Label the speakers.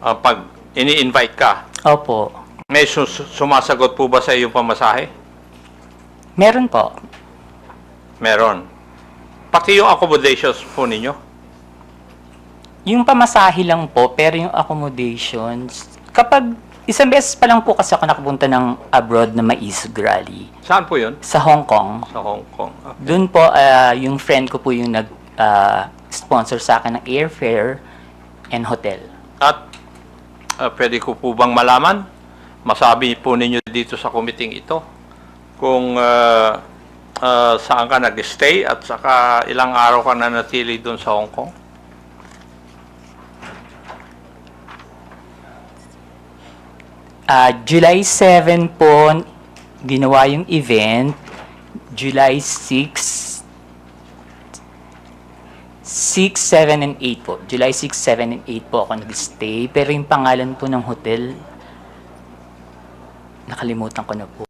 Speaker 1: Pag ini-invite ka,
Speaker 2: Opo.
Speaker 1: may sumasagot po ba sa iyong pamasahe?
Speaker 2: Meron po.
Speaker 1: Meron. Pati yung accommodations po ninyo?
Speaker 2: Yung pamasahe lang po, pero yung accommodations, kapag isang beses pa lang po kasi ako nakapunta ng abroad na Maisog Rally.
Speaker 1: Saan po yun?
Speaker 2: Sa Hong Kong.
Speaker 1: Sa Hong Kong. Okay.
Speaker 2: Doon po, yung friend ko po yung nag-sponsor sa akin ng airfare and hotel.
Speaker 1: At pwede ko po bang malaman, masabi po ninyo dito sa committee ito, kung saan ka nag-stay at saka ilang araw ka na natili doon sa Hong Kong?
Speaker 2: July 7 po, ginawa yung event. July 6, 7, and 8 po. July 6, 7, and 8 po ako nag-stay. Pero yung pangalan po ng hotel, nakalimutan ko na po.